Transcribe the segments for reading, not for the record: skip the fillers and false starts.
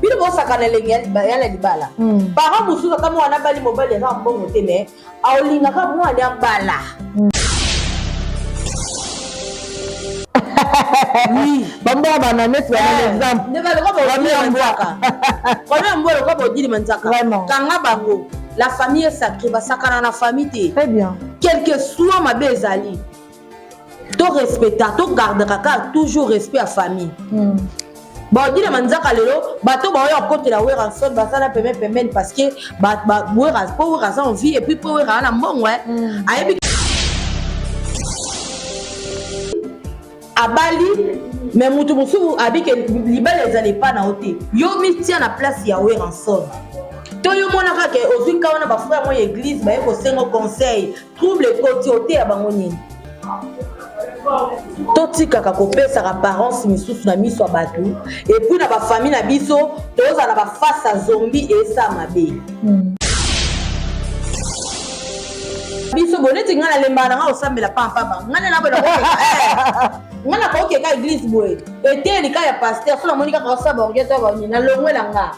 Bino bosa kana lengel bayala libala. Para musu ka mo ana bali mobile za mbongo tene. Aolinga ka mo ana bala. Oui, bamba bana net un exemple. Ne va le ko bo ni manzaka. Kono mbolo ko bo dili manzaka. Kanga bango. La famille est sacrée, ba sakana na famille. Très bien. Quel que soit ma bezali. To respecta, to garde kaka toujours respect à famille. Bon, dit le manzaka lelo, bato ba yo côté la wera son ba sala peme parce que ba wera po wera ça en vie et puis po wera na mbongo ayebi abali mais mutu musu abi ke libale ezali pa na hote yo mi tia na place ya wera son to yo mona ka ke ozuka wana ba frère mo église ba yeko sengo conseil trouble côté hote ya bango nini totika ka kopesa ka parents misusu na miso bato et puis na ba famille na biso toza na ba face à zombie et ça mabe biso boneti ngana lembana nga osambela pampa ba ngana na bela ngana ko ke ka église boye et li ka ya pasteur so na monika ka osaba orgeto ba ni na longwela nga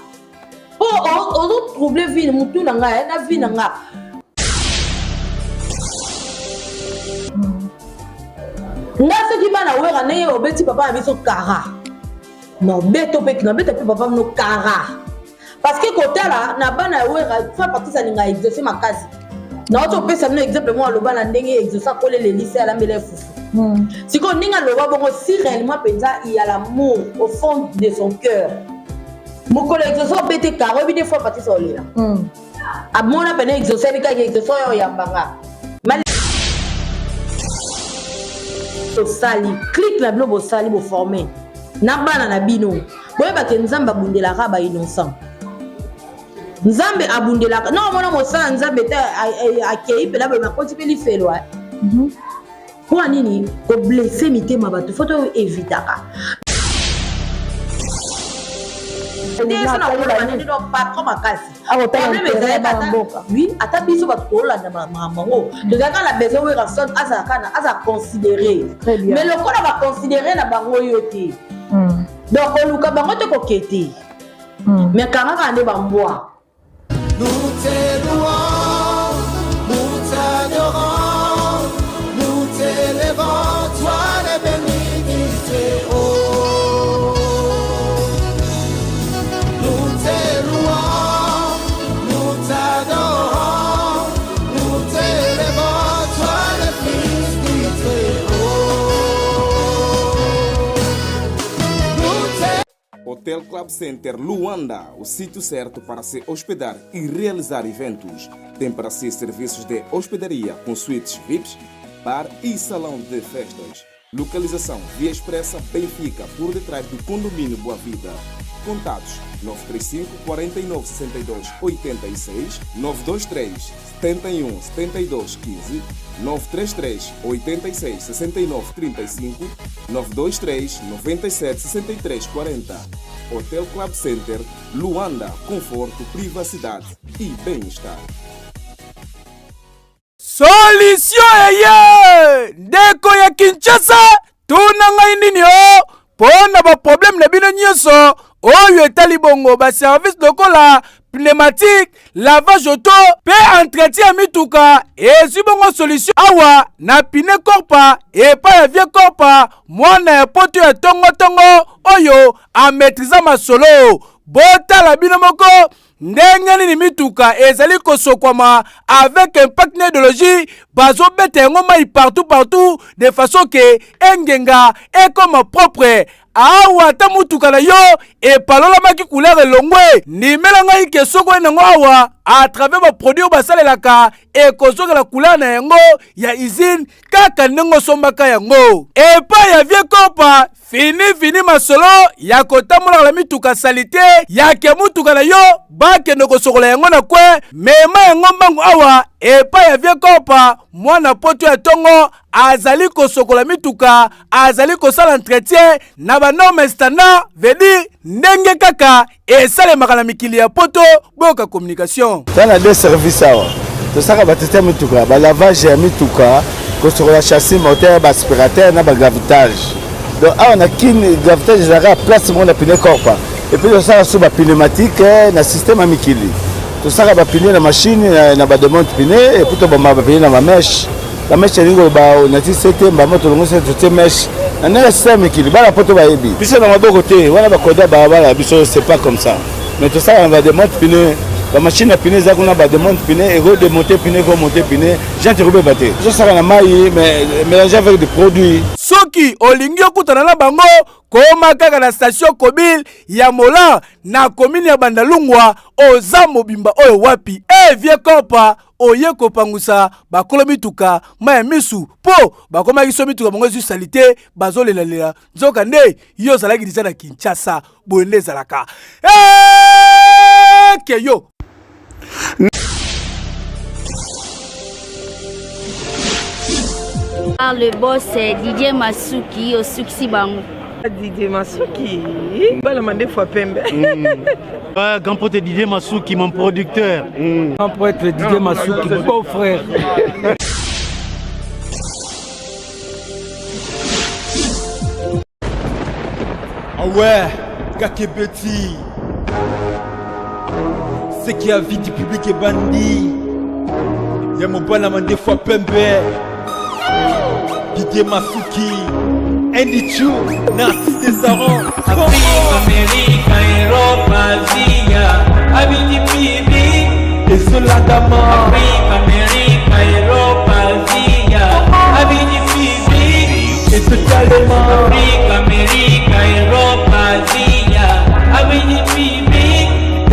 po o trouble vie mutu na nga na vie na nga Nasa ki bana wera neye obeti papa abiso kara. No beto pe na beto pe papa no kara. Parce que kotala na bana wera fa partie ça ninga exercer ma case. Na auto pesa no exemple moi lo bana ndenge exercer ko le lycée à la mbele fufu. Si ko ninga lo ba bongo si réellement penza il y a l'amour au fond de son cœur. Mon collègue exercer bete kara bi des fois partie ça là. A mona pena exercer ni ka exercer yo yambanga. Sali clique la blobo sali bo former na bana na bino boye ba ke nzamba bundela ka ba innocent nzambe abundela non mona mo sa nzambe ta akei pe la ba makoti pe li felwa pour nini ko blesser mitema bato photo évitaka déjà na ko ba nini do patron makasi oui ata biso ba tola na mamango de ga la besoin we rason asa considérer mais le ko va considérer na bango yote donc on luka bango te ko kete mais kanga ka ne bamboa nous te louons nous t'adorons nous t'élevons toi les bénédictés Hotel Club Center Luanda, o sítio certo para se hospedar e realizar eventos. Tem para si serviços de hospedaria com suítes VIPs, bar e salão de festas. Localização Via Expressa Benfica, por detrás do condomínio Boa Vida. Contatos 935 49 62 86, 923 71 72 15, 933 86 69 35, 923 97 63 40. Hotel Club Center Luanda, conforto, privacidade e bem-estar. Solution eye ndeko ya Kinshasa tuna ngai nini o pona ba problème na bino nyonso oyo etali bongo ba service lokola pneumatique lavage auto pe entretien mituka ezwi bongo solution awa na pine korpa epa ya vie korpa mwana ya poto ya tongo oyo a maîtriser masolo botala bino moko ndenge nini mituka ezali kosokwama avec impact na idéologie bazobeta yango mai partout de façon que engenga ekoma propre awa ata mutuka na yo epalolamaki couleur elongwe ndimela ngai ke soko nango awa à travers ba produit basalelaka ekozokela couleur na yango ya usine kaka ndenge osombaka yango epa ya vie kopa fini masolo ya kotambola la mituka salite ya ke mutuka na yo bakende kosokola yango na kwe mema yango mbangu awa epa ya vie kopa mwana poto ya tongo azali kosokola mituka azali kosala entretien na ba norme standard vedi ndenge kaka esalemaka na mikili ya poto boka communication tana de service awa tosaka batete ya mituka balavage ya mituka kosokola chassis moteur baaspirateur na bagravitage donc awa na kini gravitage ezalaka place moko na pine corpa epuis tosala so bapneumatique na système ya mikili tosaka bapine na machine na bademonte pine epuis toboma bapine na bameshe bameshe elingi oloba nati sete mbamo tolongose totie meshe na ndenge système ya mikili bana po to bayebi biso na maboko te wana bakoda balabala biso c'est pas comme ça mais tosala na bademonte pine la machine à pine ezalaka kuna bademonte pine erodemonte pine ekomonte pine gente ekobeba te tosala na mai mais mélanger avec des produits soki olingi okutana na bango koma kaka na station Kobil ya Mola na commune ya Bandalungwa oza mobimba oyo wapi vie kopa oye kopangusa bakolo mituka maya misu po bakoma kiso mituka bango zu salite bazolela nzoka nde yo zalaki dizana Kinshasa boende zalaka keyo. Le boss Didier Masuki au Suksi Bango. Didier Masuki, la mandé fois pembe. Grand pote Didier Masuki, mon producteur. Grand pote Didier Masuki, mon beau frère. Ah ouais, Kakebeti. C'est qui a vie du public et bandit. Y'a mon bon amant des fois pembe. Didier Masuki, Andy Chou, Narcisse Desaron. Afrique, Amérique, Europe, Asie, Abidi Pibi. Et Soladama. Afrique, Amérique, Europe, Asie, Abidi Pibi. Et Sotalema. Afrique, Amérique, Europe, Asie, Abidi Pibi.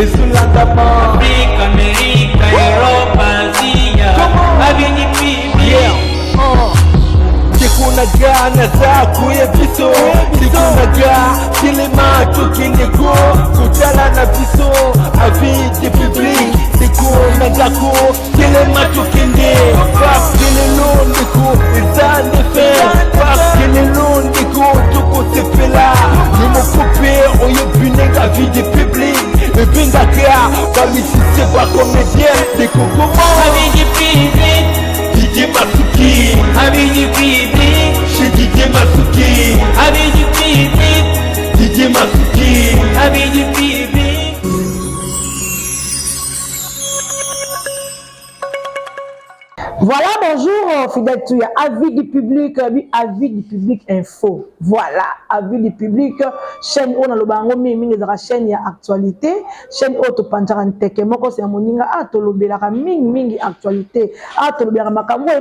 Et Soladama. Afrique, Amérique, Europe, Asie, Abidi Pibi. Sikunaga na zaku ya biso Sikunaga kilema tukindiko Kutala na biso Avide public Sikunaga ko kilema tukinde Parce que le londiko Izane fe Parce que le londiko Tuko sepela Numo coupe Oyo bunega vide public Ebinga kea Bamisise kwa comédien Sikukumo Abidi Pibi. Didier Masuki, Abidi Pibi. chez Didier Masuki, Abidi Pibi. Didier Masuki, Abidi Pibi. Voilà, bonjour, fidèle tu avis du public info. Voilà, avis du public, chaîne on a le bango mingi de la chaîne ya actualité, chaîne auto panjaran teke moko c'est moninga atolobela mingi actualité, atolobela makambo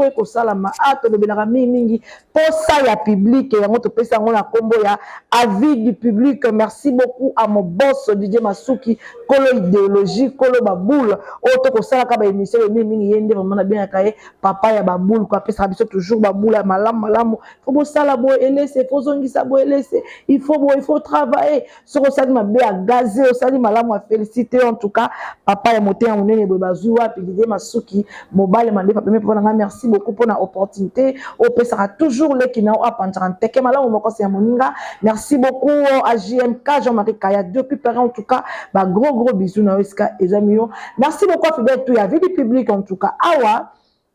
eko salama, atolobela mingi posa ya public ya moto pesa ngona kombo ya avis du public. Merci beaucoup à mon boss Didier Masuki, kolo idéologie, kolo baboule, auto ko sala ka ba émission mingi yende on a bien kaé papa ya baboule quoi pesa biso toujours baboule malamu faut bo sala bo elese faut zongisa bo elese il faut travailler sur ça ma be à gazer au sali malamu à féliciter en tout cas papa ya moté en monene bo bazua puis Didier Masuki mobile mandé papa pour nga merci beaucoup pour la opportunité au pesa toujours le qui na a pantaran teke malamu moko c'est moninga merci beaucoup à JMK Jean-Marie Kaya depuis Paris en tout cas ba gros bisous na Oscar et Jamio merci beaucoup fidèle tout ya vie du public en tout cas awa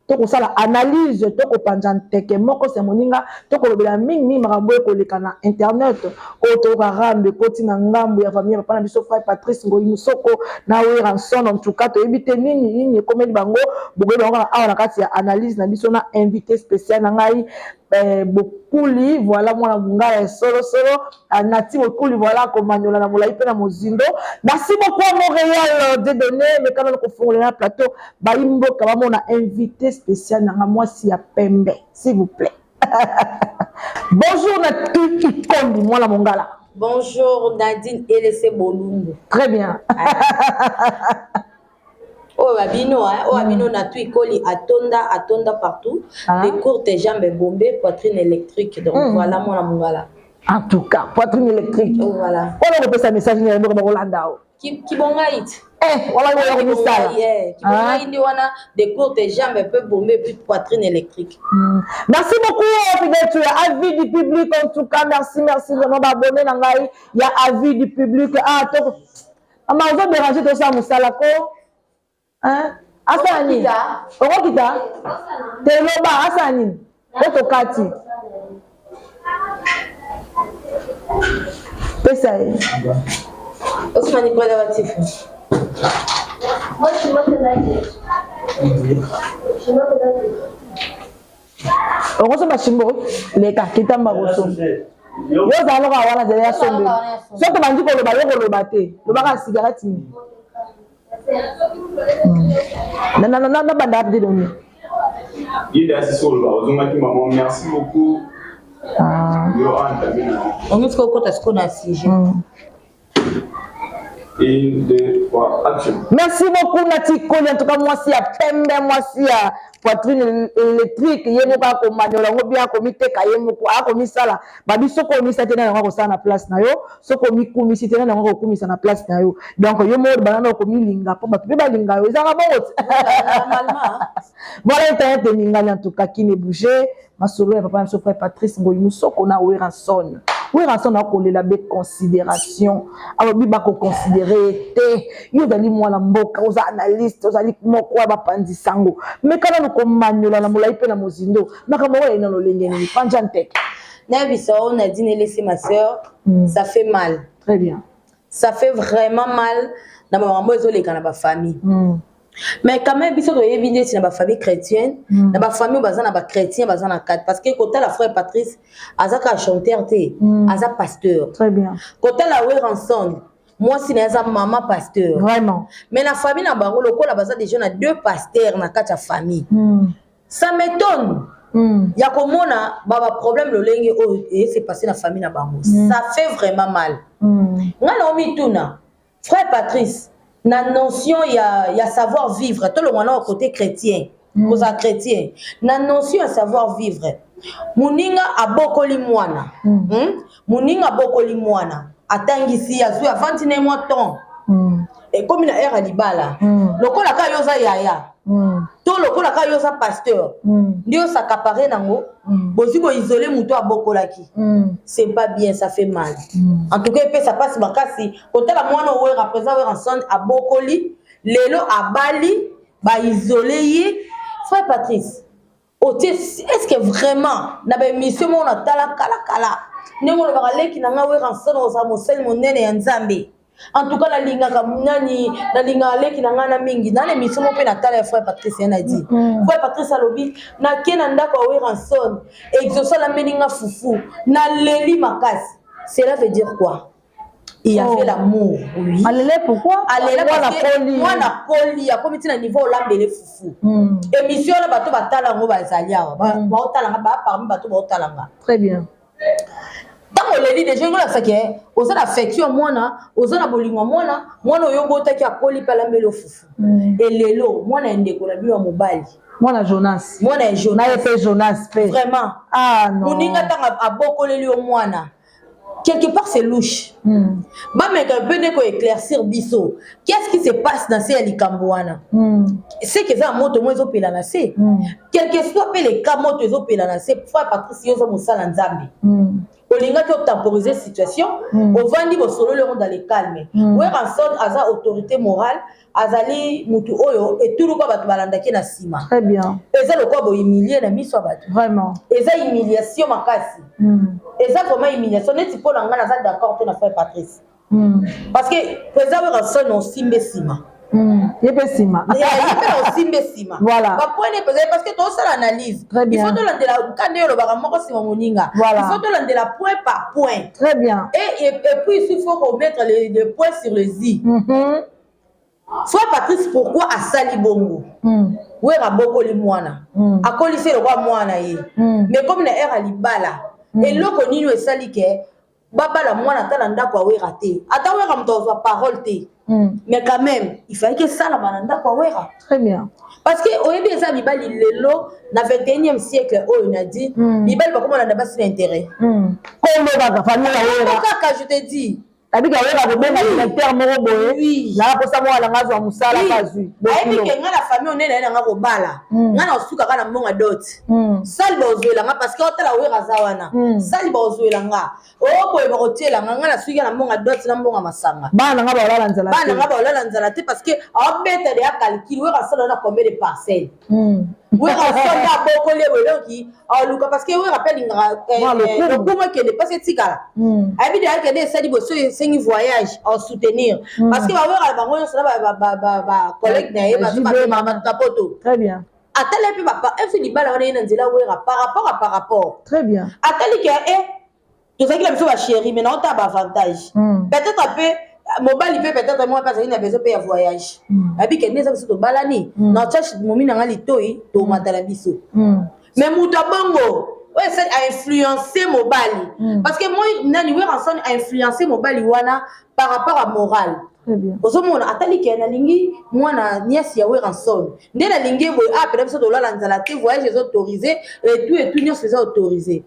toko sala analyse toko panjanteke moko se moninga toko lobela mingi makambo ekoleka na internet oto karambe koti na ngambo ya famille papa na biso frère Patrice Ngoyi Musoko na Ranson en tout cas to ebite nini komedi bango bogoyi bango awa na kati ya analyse na biso na invité spécial na ngai Bokuli voilà moi ngala solo nati Bokuli voilà komanyola na molai pe na mozindo. Merci beaucoup à Montréal de donner mais quand on confond le plateau baimbo kama on a invité spécial na moi si ya pembe s'il vous plaît. Bonjour Natu Ikondi moi la mongala. Bonjour Nadine Elese Bolungu. Très bien. Oh abino na tu ikoli atonda partout des courtes jambes bombées poitrine électrique donc voilà mon mongala. En tout cas poitrine électrique. Oh voilà. On a reçu un message ni ndo Rolanda. Qui bongait. Voilà on a reçu ça. Qui bongait ndi wana des courtes jambes peu bombées puis poitrine électrique. Merci beaucoup fidèle tu avis du public en tout cas merci vraiment d'abonner na ngai il y a avis du public to on va déranger tout ça musala ko hein Asani. Okokita. Teloba asani. Otokati. Pesa. Osmani kwa dawatif. Okosoma shimbo leka kitamba koso. Yo zalo ka wana zele ya sombe. Soto bandi ko loba te. Loba ka cigarette ni. Na banda abdi doni. Merci beaucoup. On est ce qu'on a sujet. 1, 2, 3, action. Merci beaucoup Nati Koli. En tout cas, moi si à pembe, moi si à poitrine électrique, yemuka ko manyola ngobia ko miteka yemuko ako misala. Babi soko misate na ngako sana place na yo, soko mikumi site na ngako kumisa na place na yo. Donc yo mo banana ko milinga po ba pe balinga yo ezaka bongo. Normalement. Voilà internet ninga en tout cas qui ne bouger. Ma solo papa me frère Patrice Ngoyi musoko na Weranson. Weranson a collé la bête considération. Alors biba ko considérer te. Yo dali mwana mboka oza analyste, oza li moko ba pandi sango. Mais kana no ko manyola na molai pe na mozindo. Makambo wa ina no lengeni panjante. Na biso on a dit laisser ma sœur, ça fait mal. Très bien. Ça fait vraiment mal na maman ezole kana ba famille. Mais quand même biso to yebinde si na ba famille chrétienne, na ba famille bazana ba chrétien bazana quatre parce que côté la frère Patrice azaka chanteur té, aza pasteur. Très bien. Côté la Weranson, moi si na maman pasteur. Vraiment. Mais la famille na bango loko la baza déjà na deux pasteurs na quatre famille. Ça m'étonne. Ya komona baba problème le lenge et c'est passé na famille na bango. Ça fait vraiment mal. Ngana omituna frère Patrice na notion ya savoir vivre tout le monde au côté chrétien aux chrétiens na notion ya savoir vivre muninga abokoli mwana muninga abokoli mwana atangisi ya zu avant ne moi ton et comme na era libala lokola ka yoza yaya to lokola ka yoza pasteur ndio s'accaparer nango boziko isoler muto abokolaki c'est pas bien, ça fait mal. En tout cas ça passe makasi côté la mwana owe représente ensemble abokoli lelo abali ba isoler ye frère Patrice est-ce que vraiment na ba mission on a tala kala ndemo lo bakaleki na ngawe ensemble oza mosel monene ya nzambe. En tout cas la linga kamunani la linga aleki na ngana mingi na l'émission mo pe na tala frère Patrice a dit frère Patrice alobi na kena ndako wa Weranson exaucer la meninga fufu na leli makasi. Cela veut dire quoi? Il y avait l'amour, oui. Allez pourquoi? Allez là parce que moi na poli a comité na niveau lambele fufu. Émission la bato batala ngo bazalia ba otala ba parmi bato ba otala nga. Très bien. Tant on le dit déjà ngola ça que oza affection mwana oza na bolingo mwana oyo botaki akoli pa lambele fufu. Et lelo mwana ndeko na biwa mobali. Mwana Jonas. Mwana Jonas. Na yepe Jonas pe. Vraiment. Ah non. Muninga tanga abokoleli o mwana. Quelque part c'est louche. Bah mais quand peut ko éclaircir biso. Qu'est-ce qui se passe dans ces likambouana? C'est que ça moto mo ezopela na se. Quel que soit les cas moto ezopela na se. Frère Patrice yoza mosala nzambe. Olinga to temporiser situation, au vandi bo solo le monde dans le calme. Weranson aza autorité morale, azali mutu oyo et tout le quoi batu balandaki na sima. Très bien. Eza le quoi bo humilier na miso batu. Vraiment. Eza humiliation makasi. Eza vraiment humiliation neti po nga na za d'accord to na frère Patrice. Parce que président Weranson on simbe sima. Yepe sima. Yepe simbe sima. Voilà. Ba point parce que toi ça l'analyse. Il faut te l'andela quand yo lo ba moko sima moninga. Il faut te l'andela point par point. Très bien. Et puis il faut remettre les points sur les i. Frère Patrice pourquoi a sali bongo? Wera bokoli mwana. Akoli se le roi mwana ye. Mais comme na era libala. Et loko nini we sali ke baba la mwana tala ndako wera te. Ata wera mto parole te. Mais quand même, il fallait que ça la mananda kwa wera. Très bien. Parce que au début ça bibali lelo na 21e siècle on a dit bibali ba comment on a pas si l'intérêt. Comment va famille la wera? Pourquoi je te dis Tabi ka wera kobenga directeur moko boye. La ko sa mo ala ngazo musala kazui. Ayebi ke nga la famille onene na nga ko bala. Nga na osuka kana mbonga dot. Sali ba ozuela nga parce que otala wera zawana. Sali ba ozuela nga. O boye ba kotiela nga na suka na mbonga dot na mbonga masanga. Bana nga ba olala nzala. Bana nga ba olala nzala te parce que a beta de calcul wera sala na combien de parcelles. Wera sala boko le weloki a luka parce que wera rappelle nga comment que ne pas cette tigala. Ayebi de que des sali bo sengi voyage en soutenir parce que ba wera bango ça ba collègue na ye ba mama tapoto. Très bien. Atale pe papa efi di bala wana ina nzela wera par rapport. Très bien. Atali ke to ça qui la biso ba chérie mais non ta ba avantage. Peut-être après mobile peut-être moi parce qu'il a besoin de voyage. Et puis que neza biso to balani na tâche momi na ngali toi to matala biso. Mais muta bongo ouais, ça a influencé Mobali. Parce que moi, nani ensemble a influencé Mobali wana par rapport à morale. Très bien. Parce que moi, atali ke na lingi, moi na nièce ya ensemble. Ndé na lingi boy ah peut-être ça dola lanzala te voyage les autorisés et tout nièce les autorisés.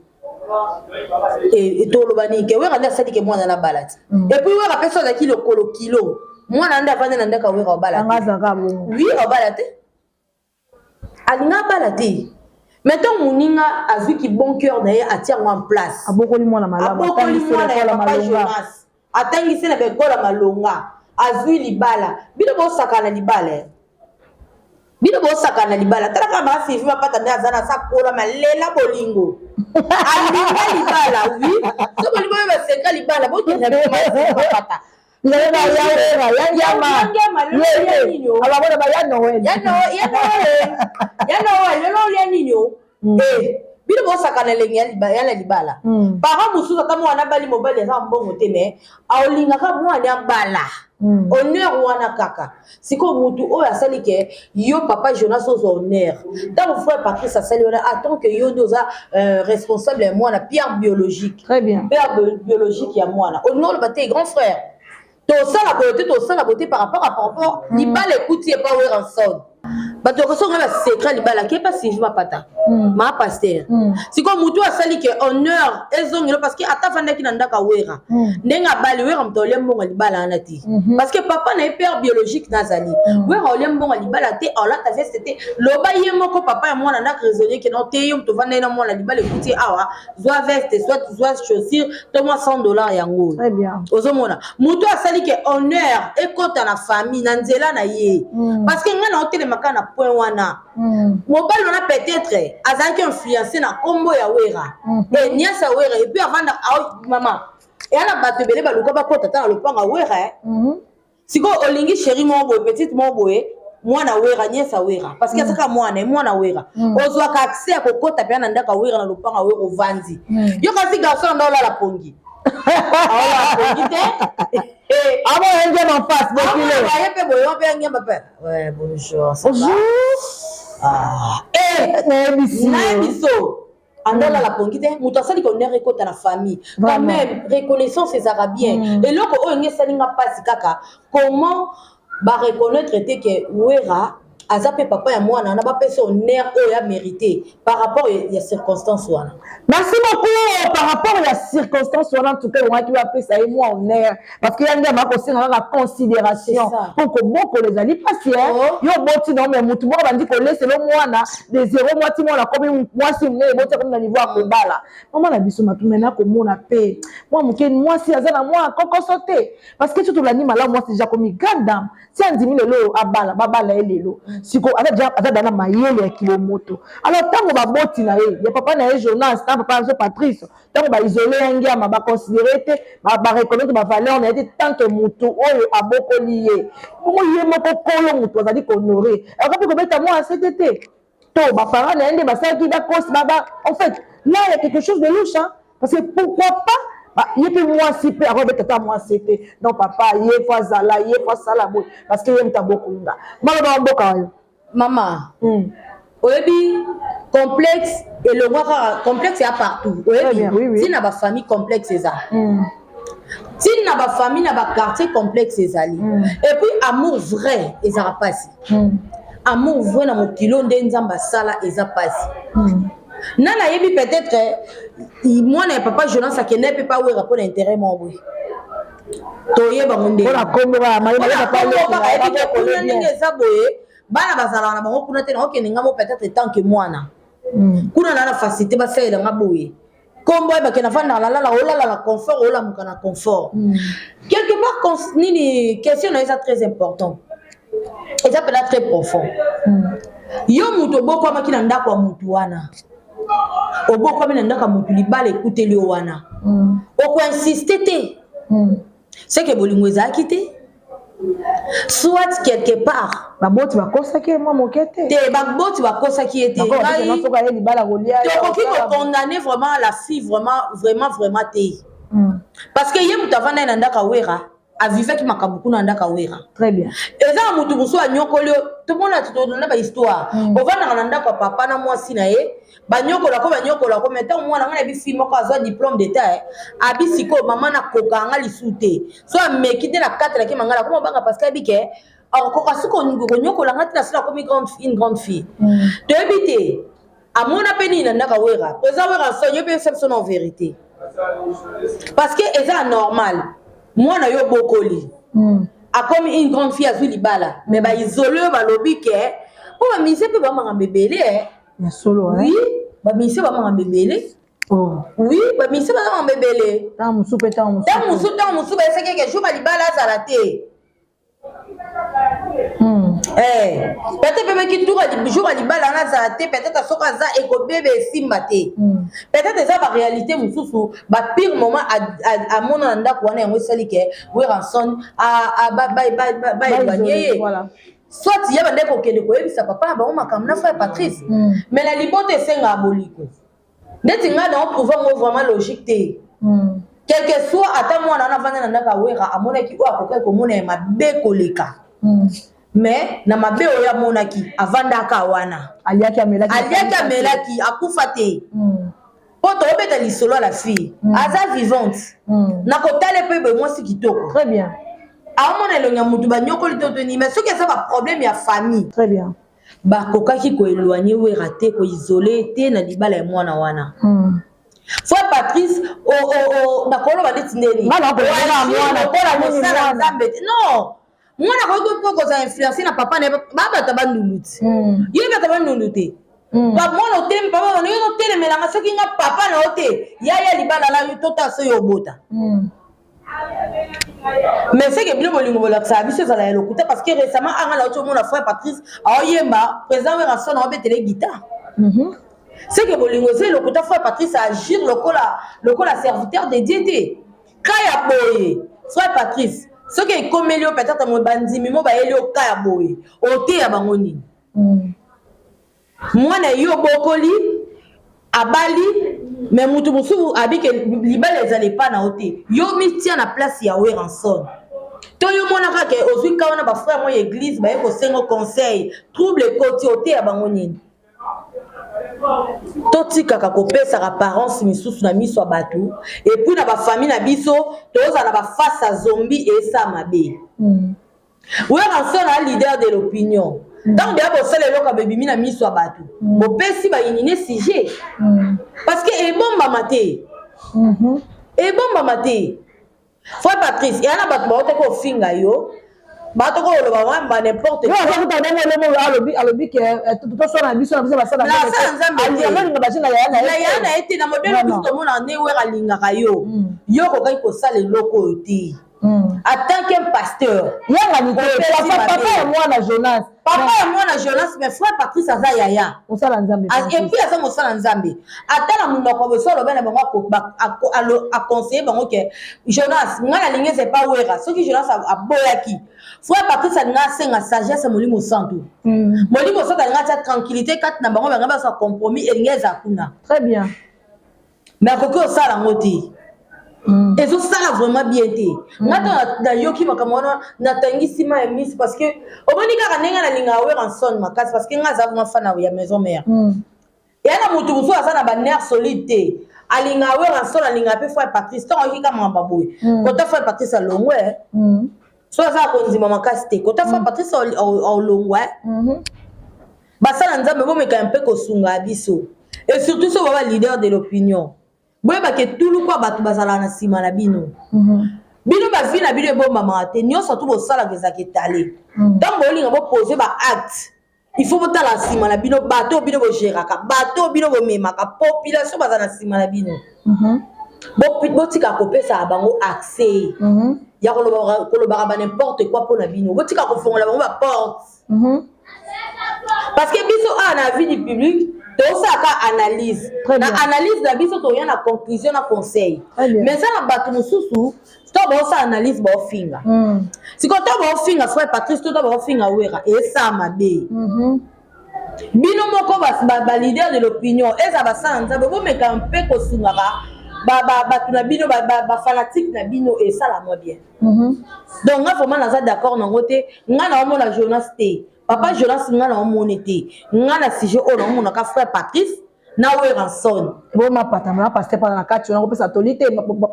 Et tout le bani ke wera na sali ke moi na la balade. Et puis wera personne qui le kilo. Moi na nda vanda na ndaka wera balade. Ngazaka bon. Oui, balade. Alinga balade. Maintenant, Mouninga a vu qu'il bon cœur d'ailleurs attire en place. A beaucoup de monde à Malonga. A beaucoup de monde à Malonga. Attends, ici, il y a Malonga. A vu Libala. Bilo bo sakana Libala. Bilo bo sakana Libala. Tala ba si va pas tanda zana sa kola malela bolingo. A Libala, oui. So bolingo va seka Libala. Bo ki na ba pata. Bino bo sakana lengi ya libala. Para musu ta mo ana bali mobile za mbongo te me aolinga ka mo ana bala. Honneur wana kaka. Siko mutu o ya sali ke yo papa Jonas aux honneur. Dans mon frère Patrice a sali wana attend que yo doza responsable moi na pierre biologique. Très bien. Pierre biologique ya moi na. Honneur le baté grand frère. To ça la beauté par rapport libala écoute pas ouais ensemble. Bato ko songa ba secret libala ke pas si je pata. Ma pasteur. Si comme mutu asali ke honneur ezongilo parce que ata fanda ki ndaka wera. Ndenga bali wera mtole mbonga libala anati. Parce que papa na père biologique nazali. Wera ole mbonga libala te on l'a ta fait c'était loba yemoko papa ya mwana ndaka raisonner que non te yom to vanda na mwana libala écoute awa soit veste soit chaussure to moi $100 yango. Très bien. Ozomona. Mutu asali ke honneur ekota na famille na nzela na ye. Parce que ngana hôtel makana point wana. Mobile on a peut-être azaki influencé na combo ya wera. Et niasa wera et puis avant maman. Et ana bato belé baluka ba kota ta lopanga wera. Siko olingi chéri mo boy petite mo boy mwana wera niasa wera parce que saka mwana wera. Ozwa ka accès à kokota pe na ndaka wera na lopanga wera ovandi. Yo kasi garçon ndo la pongi. Ah pongi te. Ah bon, on en face. Ouais, bonjour. Bonjour. Ah. Andola la pongite, mutasali ko nere kota na famille. Quand même, reconnaissance des Arabiens. Et là, on est salinga pas kaka. Comment ba reconnaître que wera azape papa ya mwana na ba pesa honneur o ya mérité par rapport à circonstances wana. Merci beaucoup par rapport à la circonstance wana en tout cas on qui va appeler ça et moi honneur parce qu'il y a un gars qui a la considération pour que bon pour les alliés parce que yo boti non mais mutu bon bandi ko laisser le mwana des 0 mois ti mwana comme moi si mne boti comme na niveau ya kobala maman na biso matu mena ko mona paix moi muke moi si azana moi koko sauter parce que tout l'anima là moi c'est déjà comme gadam si on dit lelo abala babala elelo siko aza dana mayele ya kilomoto alors tango ba boti na ye ya papa na ye Jonas na papa na Patrice tango ba isoler ngiama ba considérer te ba reconnaître ba valeur na ye tant que mutu oyo aboko lié ngo ye moko kolo mutu azali ko honorer alors quand ko beta moi CTT to ba parents na ende ba saki ba cause baba en fait là il y a quelque chose de louche hein parce que pourquoi pas il peut moi si peu avant tata moi c'était non papa il faut zala il faut salabo parce que il y a beaucoup nda mama ba mboka yo maman oyebi complexe et le roi complexe à partout oyebi si na ba famille complexe ça si na ba famille na ba quartier complexe ezali et puis amour vrai ezara pasi amour vrai na mokilo ndenzamba sala eza pasi nana yebi peut-être moi na papa Jonas a kené peut pas ouais rapport d'intérêt mon boy toyeba ngonde Bona kombo ba mari ba parler ba ebike kuna ndenge eza boye bana bazala na bango kuna te na okende ngamo peut-être tant que mwana kuna na facilité ba faire nga boye kombo ba ke na fanda la confort ola mukana confort quelque part nini question na eza très important et ça peut être très profond yo muto boko amaki na ndako mutu wana oboko amena ndako mutu libala ekuteli wana oko insister te c'est que bolingo ezaki te soit quelque part baboti bakosaki moi mokete te baboti bakosaki ete tokoki condamner vraiment la fille vraiment te parce que ye mutu avanda na ndaka wera avivaki makabuku na ndaka wera très bien eza mutu musu anyokoli tout le monde a tout na ba histoire ovanda na ndaka papa na mwasi na ye banyokola ko maintenant mwana ngana bi fille moko azwa diplôme d'état abisiko mama na kokanga lisute so ameki te na 4 ki mangala ko banga parce que abike ko suko nyokola ngati na sala comme une grande fille to ebite amona peni na ndaka wera pesa wera sonyo pe exception en vérité parce que eza normal mwana yo bokoli a comme une grande fille azuli bala mais ba isolé ba lobi ke o ba mise pe ba manga bebele ya solo oui ba mise ba manga bebele oui ba mise ba manga bebele ta musu pe ta musu ba ese quelque chose ba libala azalate peut-être bébé qui tourne du jour à libala na azalate peut-être soka za eko bébé simba te peut-être ça ba réalité mususu ba pire moment à mon ndako wana yango sali ke we ranson a ba voilà soit il y a bande ko kende ko ebisa papa ba o makamna frère Patrice mais la liberté senga aboliko neti nga na pouvoir vraiment logique te quel que soit ata mwana na vanda na ndaka wera amonaki o akoka ko mona ma be koleka mais na mabe o ya monaki avanda ka wana aliaki amelaki akufa te poto obeta lisolo la fille aza vivante na kotale pe be mwasi kitoko très bien amona elonga mutu banyokoli totoni mais soki eza ba problème ya famille très bien bakokaki ko éloigner wera te ko isoler te na libala ya mwana wana Frère Patrice, nakolo ba neti ndeni. Mwana ko mwana kola nini mwana. Non. Mwana ko ko za influencer na papa ne baba tabanduluti. Yeba tabanduluti. Ba mwana otele papa on yo tele melanga soki nga papa na ote. Ya libala la tota so yo bota. Mais c'est que bien bolingo bola ça biso za la lokuta parce que récemment anga la oto mona frère Patrice aoyemba président wa son na obetele guitare. C'est que bolingo c'est le côté frère Patrice à agir le cola serviteur de diété kaya boye frère Patrice ce qui est comme Elio peut-être mon bandi mimo ba Elio kaya boye oté ya bangoni moi na yo bokoli abali mais mutu musu abike libala ezali pa na oté yo mi tia na place ya we ranson to yo mona ka ke ozwi ka wana ba frère mo église ba ko sengo conseil trouble côté oté ya bangoni totika kopesa apparence misusu na miso bato et puis na ba famille na biso toza na ba face à zombie et ça mabe ouais ranson na leader de l'opinion donc bien bo sele loka bebimi na miso bato bo pesi ba inine sujet parce que e bomba maté frère Patrice yana bato ba ote ko finga yo bato ko lo ba ba n'importe quoi yo ko tanda le alobi que tout so na biso na biso ba sala na yana ete na modèle biso mona ne wera linga kayo yo ko kai ko sala loko oti en tant qu'un pasteur yanga ni papa et moi na Jonas mais frère Patrice aza yaya osala nzambe et puis aza mosala nzambe ata na mundo ko solo bana bango a conseiller bango que Jonas ngana linge c'est pas wera ce qui Jonas a boyaki frère Patrice nga senga sagesse molimo santo molimo santo nga ta tranquillité kat na bango banga ba sa compromis et ngeza kuna très bien mais akoko osala ngoti et ça ça vraiment bien été ngata da yoki makamona na tangisi ma miss parce que oboni kaka nenga na linga we ranson makasi parce que nga za vraiment fana ya maison mère et ana mutu muso asana ba nerf solide alinga we ranson alinga pe frère Patrice tant oki kama mbaboy kota frère Patrice alongwe so ça konzima makasi te kota frère Patrice alongwe basala nzambe bomeka un peu kosunga biso et surtout so baba leader de l'opinion boyeba ke tulu kwa bato bazala na sima na bino bino ba vie na bino bo mama te nyonso to bo sala kezaki talé donc bolinga bo poser ba acte il faut boter la sima na bino bateau bino bo géraka bateau bino bo memaka population baza na sima na bino bo tika kopesa bango accès ya koloba ba n'importe quoi pour na bino bo tika kofongola bango ba porte parce que biso na vie du public tosaka analyse na analyse na biso to rien na conclusion na conseil mais ça na bato mususu to ba sa analyse ba ofinga si ko to ba ofinga frère Patrice to ba ofinga wera et ça mabe bino moko ba leader de l'opinion eza ba sanza bo meka un peu ko sungaka ba tuna bino ba fanatique na bino et ça la moi bien donc nga vraiment naza d'accord na ngote nga na mona Jonas te papa Jonas nga na monete nga na sujet o na mona ka frère Patrice na Weranson bon ma pata ma passer par la carte on pesa tolite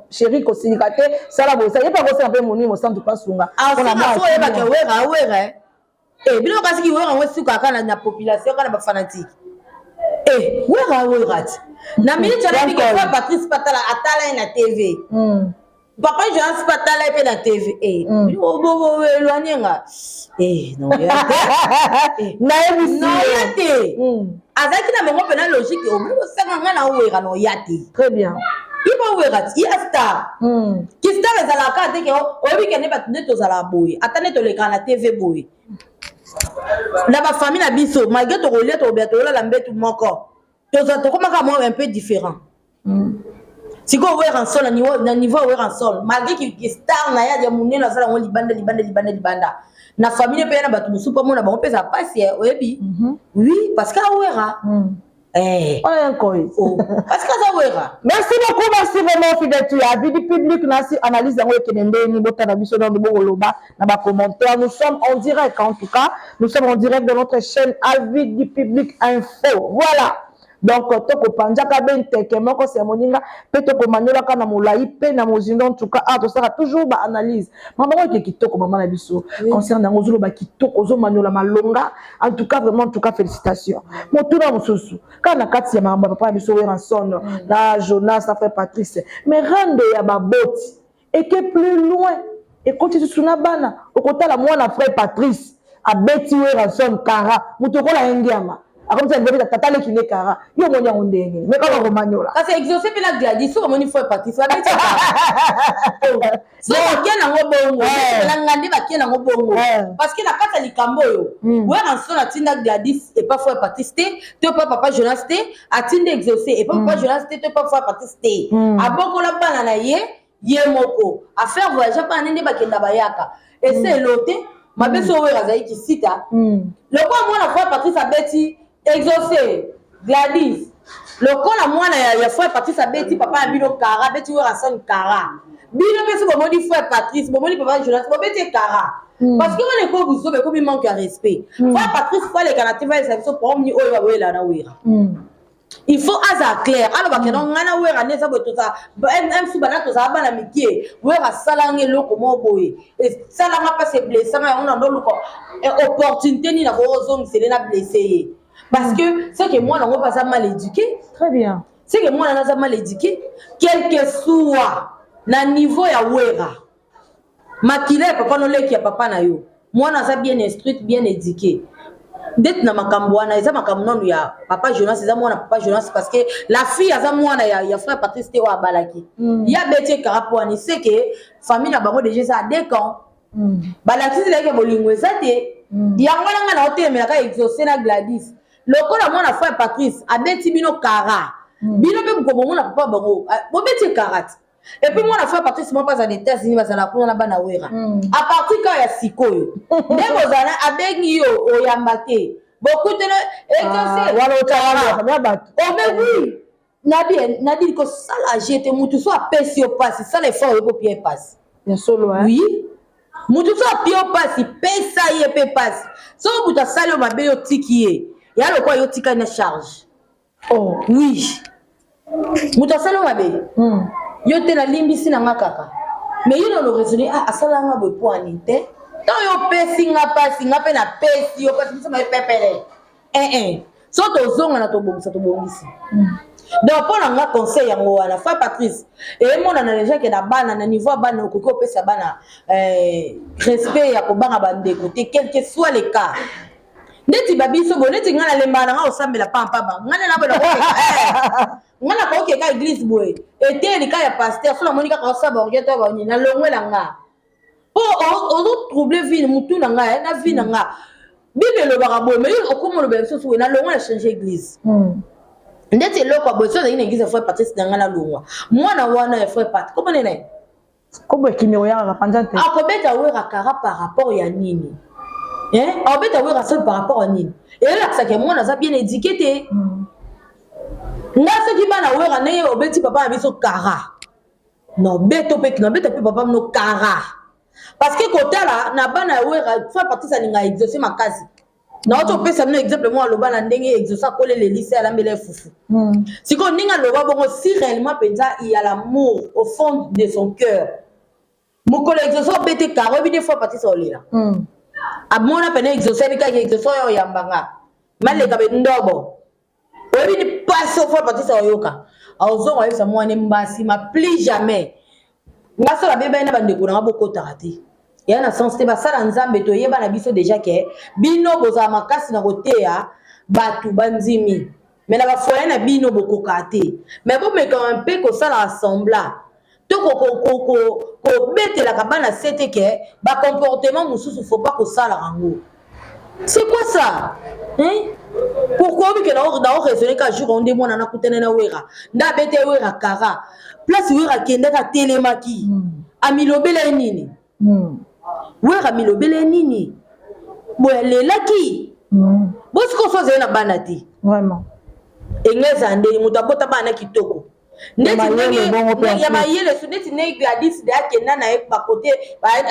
chéri ko sinikate sala bo ça y pas ko ça pe moni mo santu pasunga on a ma fo e ba ke wera bino kasi ki wera wesu ka kana na population kana ba fanatique wera na minute na biko frère Patrice patala atala na TV papa Jonas patala pe na TV bo loanyenga non yate non yate azaki na mongo pena logique o mo sanga nga na wera no yate très bien ibo wera ya star ki star ezala ka te ke o bi ke ne bat ne to zala boy atane to le kana TV boy na ba famille na biso malgré to relé to bientôt la mbetu moko to za to komaka mo un peu différent si ko Weranson na niveau Weranson malgré ki star na ya munene na sala ngo libanda na famille pe na batu musupa mona ba pesa pasi oyebi oui parce que wera parce que ça wera merci vraiment fidèle tu as vu du public na si analyse ngo kenende ni botana biso dans bo loba na ba commentaire nous sommes en direct en tout cas nous sommes en direct de notre chaîne Avis du public info voilà. Donc toko panjaka ben teke moko c'est moninga pe toko manyola kana molai pe na mozindo en tout cas to sera toujours ba analyse maman ko kitoko maman na biso concernant ngozolo ba kitoko zo manyola malonga en tout cas vraiment en tout cas félicitations motuna mususu kana kati ya mama papa biso Weranson na Jonas na frère Patrice mais rende ya baboti et que plus loin et continue suna bana okotala mwana frère Patrice a beti Weranson kara mutoko la engiama comme ça il tata le kiné kara yo monya ondenge mais quand on manyola parce que exaucer pe la Gladys so moni foi Patrice ba beti so bien na ngobongo la ngandi ba kiena ngobongo parce que la kata likambo yo Weranson atinda Gladys et pas foi Patrice te pas papa Jonas te atinda exaucer et pas papa Jonas te pas foi Patrice te aboko la bana na ye moko a faire voyager pa nende ba kenda bayaka et c'est loté ma beso wera zaiki sita le quoi moi la foi Patrice abeti exaucé Gladys le kola mwana ya frère Patrice abeti papa abino kara beti Weranson kara bino pesi bomoni frère Patrice bomoni papa Jonas bobeti kara parce que on est ko buso be ko bi manque de respect frère Patrice faut les canadiens va ça pour mni oyo ba wela na wera il faut aza clair alors ba kenon ngana wera ne sa boto sa même si bana to sa bana mikie wera salange loko mo boye et salanga pas se blesser on a ndo loko opportunité ni na bozo msele na blessé parce que c'est que moi on pas mal éduqué très bien c'est que moi on a mal éduqué quel que soit na niveau ya wera makile papa no leki ya papa na yo moi on a bien instruit bien éduqué d'être na makambo na eza makambo nonu ya papa Jonas eza mwana papa Jonas parce que la fille eza mwana ya frère Patrice te wa balaki ya beti karapo ani c'est que famille na bango déjà ça deux camps balaki c'est que bolingo ezate yango nga na hotel mais ka exaucer na Gladys lokola mwana frère Patrice abeti bino kara bino pe ko bomona papa bango bo beti karat et puis moi la frère Patrice moi pas en États-Unis mais na kuna bana wera à partir quand ya sikoyo ndeko zana abengi yo oyambate beaucoup de exaucer wala otala ba oh mais oui nabi ko sala jete mutu so apesi yo passe ça les fois yo pied passe bien solo hein oui mutu so pied passe pesa ye pe passe so buta sala mabe yo tikiye ya lo kwa yo tika na charge oh oui mutu sala mabe yo te na limbisi na ngakaka mais yo no raisonner asala nga bo poani te tant yo pesi nga pasi nga pe na pesi yo pasi sama pepele so to zonga na to bongisa donc pour nga conseil yango wana frère Patrice et mon na déjà que na bana na niveau bana okoko pesa bana respect ya ko banga bande côté quel que soit les cas neti babiso boneti nga na lemba nga osambela pampa ba nga na bana ko nga na ko ke ka église boy et les cas ya pasteur so na monika ka osaba orgeto ba na longwela nga o trouble vie mutu na nga na vie na nga bible lo ba boy mais okomo lo ba so so na longwela changer église ndeti loko boso na église frère Patrice na nga na longwa mwana wana ya frère Pat comment nene comment kimero ya panjante akobeta wera kara par rapport ya nini akobeta wera seul par rapport à nini et là ça que mwana za bien éduqué te nga soki bana wera ne obeti papa na biso kara non beto pe na beta pe papa no kara parce que kotala na bana wera frère Patrice alinga exaucer makasi na autre pesa no exemple moi loba na ndenge exaucer ko le lycée à la mbele fufu si ko ninga loba bongo si réellement penza il y a l'amour au fond de son cœur mon collègue exaucer bete kara bi des fois Patrice olela amona pene exaucer bi ka exaucer yo yambanga male ka be ndobo obi ni passe au fois Patrice oyoka auzongo yesa mwana mbasi ma plus jamais ngaso la bebe na bande ko na boko tarati ya na sens te ba sala nzambe to yeba na biso déjà que bino boza makasi na kotea batu banzimi mais na ba foyer na bino boko kate mais bon mais quand un peu ko sala assembla to ko betela ka bana sete que ba comportement mususu faut pas ko sala rango c'est quoi ça hein pourquoi que na raisonner ka jour on demande na kutena na wera nda bete wera kara place wera kenda ka telemaki amilobela nini wera milobela nini boele laki bosiko so zena banati vraiment engeza ndeni mutabota bana kitoko ndeti nenge ya mayele suneti ne Gladys de akena na ek bakote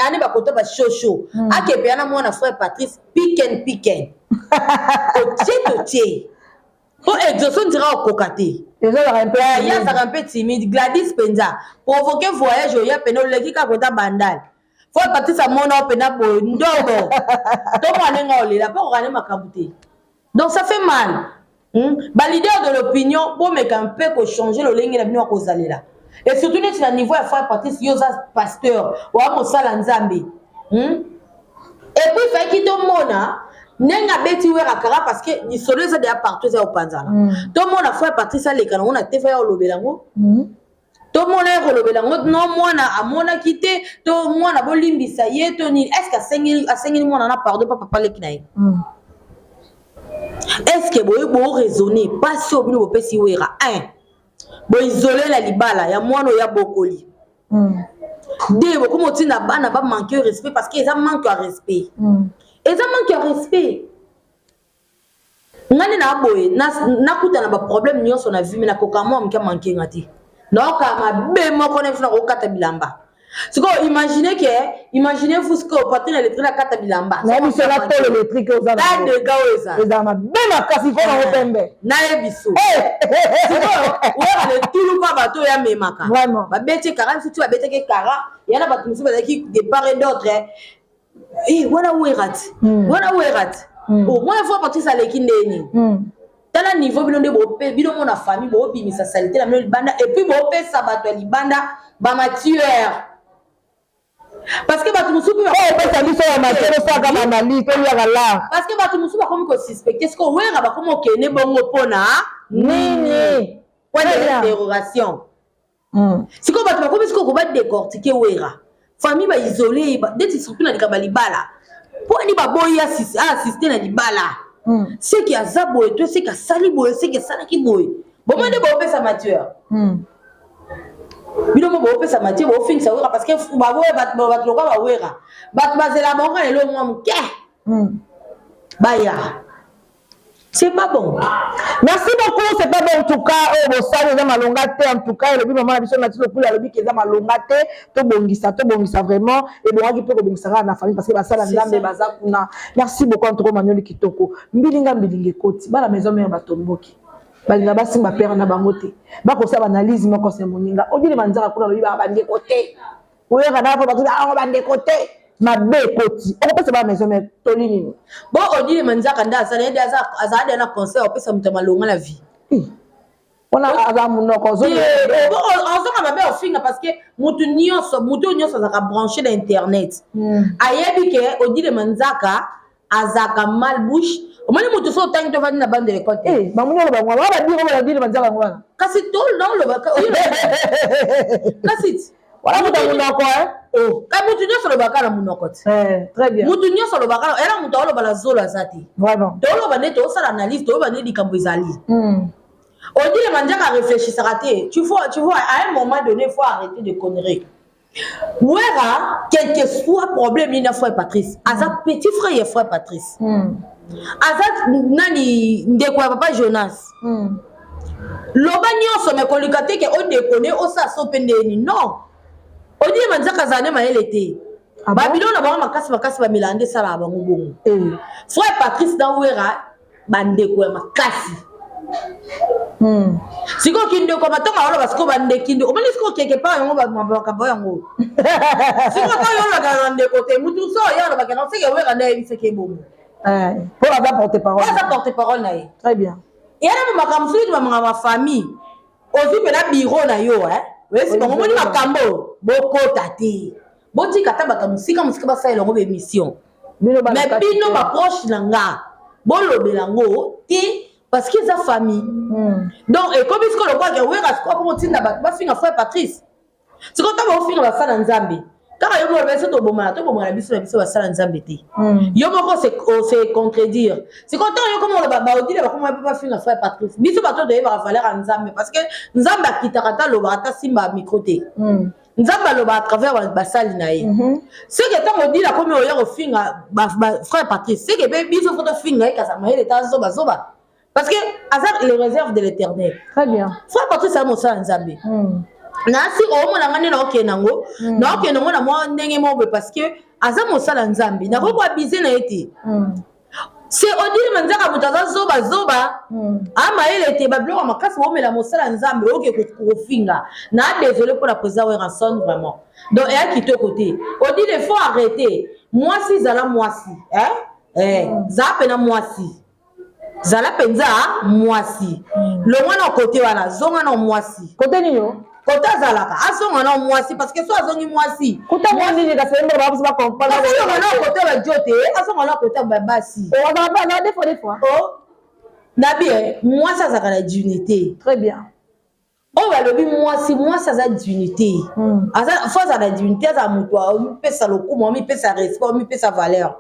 ani bakote ba shosho akepe ana mwana frère Patrice piken otie o exaucer dira okokate ya ça un peu timide Gladys penza provoquer voyage ya peno leki ka kota bandal frère Patrice amona pena bo ndobo to mwana nga olela po kane makabute donc ça fait mal. Bah leader de l'opinion pour me un peu changer le lingue na ko zalela et surtout net na niveau ya frère Patrice yoza pasteur wa mo sala nzambe et puis fait ki to mona nenga beti wera kara parce que ni soleza de partout za opanzana to mona frère Patrice aleka na tefa ya lobelango to mona ko lobelango non mona amona kité to mona bolimbisa ye to ni est-ce que asengi mona na pardon papa le kinaye est-ce que vous raisonnez pas si vous ne pouvez pas vous isoler la libala ya mwana ya bokoli de vous comment tu n'as pas manqué respect parce qu'ils ont manqué de respect ils ont manqué de respect ngani na boye na kuta na ba problème nyonso na vie mais na kokamo amka manqué ngati donc ma be moko na funa ko kata bilamba. Imaginez-vous ce que vous partez dans le train à Katabilamba. Mais c'est la tôle électrique aux amis. Là, de gars, les amis. Même à Kassiko, on va tomber. Naebiso. Le tout pas bateau ya memaka. Vraiment. Ba bete 40 si tu vas bete que 40, il y en a pas tout qui de part et d'autre. Eh, voilà où est rat. Voilà où est rat. Au moins il faut partir ça les kindeni. Dans le niveau bino de bopé, bino mon famille bo bi misa salité la banda et puis bopé ça bateau libanda ba matueur. Parce que batu musuku ba pesa biso ya matero saka bandali to ya gala parce que batu musuku ba comme ko suspecter ce ko wera ba comme okene bongo pona nini point d'interrogation si ko batu ba comme ce ko ba décortiquer wera famille ba isolé ba deti surtout na likabalibala po ni ba boya assister na libala c'est qui a zabo et c'est qui a sali boy c'est qui a sala ki boy bon moi de ba opesa mature bino mo bo pesa matie bo fin ça wera parce que ba bo bat loka ba wera bat bazela bonga le lo mo ke baya c'est pas bon. Merci beaucoup, c'est pas bon en tout cas au salle za malongate en tout cas le bi maman biso na tilo kula le bi keza malongate to bongisa vraiment et bon qui peut bongisa na famille parce que ba sala nzambe baza kuna. Merci beaucoup en tout cas Manyoli Kitoko mbilinga koti ba la maison mère batomboki balinga basimba père na bangote bako sa analyse moko se moninga odile manzaka kuna lobi ba bande côté oyo kana fa ba bande côté mabe koti on peut se ba maison mais tolini bon odile manzaka nda ça aide azade na conseil on peut se mutama longa la vie On a monoko on s'en va bien au film parce que mutu nyonso zaka branché d'internet ayebi ke odi le manzaka azaka malbouche omani mutu so tangi to vandi na bande de l'école bamuno ba ngwa ba dire manzaka ngwa kasi to non le baka kasi wala mutu monoko ka mutu nyonso le baka na monoko très bien mutu nyonso le baka era mutu olo bala zolo azati vraiment to lo bane to sala analyse to bane likambo ezali on dit les mandias à réfléchir, ça raté. Tu vois, à un moment donné, il faut arrêter de conneries. Ouera, quel que soit problème, il y a frère Patrice. Azat petit frère, il y a frère Patrice. Azat nani ndekwa papa Jonas. L'obanyo so me kolikate ke on déconne, on sa sopendeni. Non. On dit les mandias kazane ma l'été. Babylone a vraiment makasi ba milande sala ba ngubongo. Frère Patrice dans ouera bandekwa makasi. Siko kindo ko matonga wala basiko bande kindo omani siko keke pa yango ba mabaka yango siko ta yolo ga ndé côté mutu so yolo ba kana sike we kana ebise ke bomo pour la porter parole nae très bien et ana makamsudu ma famille ozi pe na bureau na yo wesi bongo moni makambo boko tati boti kata bakamusika musika ba sa elongo be mission mais bino ba proche nanga bolobela ngo ti parce qu'ils ont famille. Donc, et comme ils sont le quoi, ils ont comment tu n'as finir frère Patrice. C'est quand tu vas finir la salle en Zambie. Quand il y a un peu de bon, tu vas la salle en Zambie. Il y a un se contredire. C'est quand tu as comment on dit comment on peut pas finir frère Patrice. Biso bateau de va falloir en Zambie parce que Zambie a quitté le barata simba microté. Nzamba lo ba à travers la salle naïe. C'est que tant on dit la comment on y a au finir frère Patrice. C'est que biso faut finir avec ça mais il est à zoba. Parce que Azar les réserves de l'éternel. Très bien. Frère Patrice ça mon ça nzambe. Na si o mo na ngani na okenango, na okenango na mo ndenge mo parce que Azar mon ça nzambe. Na ko abiser na été. C'est on dit manzaka mutaza zoba. Ama il était bablo makasi o mela mo ça nzambe oke ko finga. Na désolé pour la présence en son vraiment. Donc et à quitter côté. On dit il faut arrêter. Moi si zala moi si, zapena moi si. Zala penza mwasi le mwana côté wala zonga na mwasi côté nino côté zalaka azonga na mwasi parce que so azongi mwasi côté mwasi ni ka sembe ba ba comprendre azonga na côté ba jote azonga na côté ba basi on va pas na des fois nabi mwasi azaka na dignité très bien oh ba lobi mwasi aza dignité aza fois aza na dignité aza muto on pesa lokumo on pesa respect on pesa valeur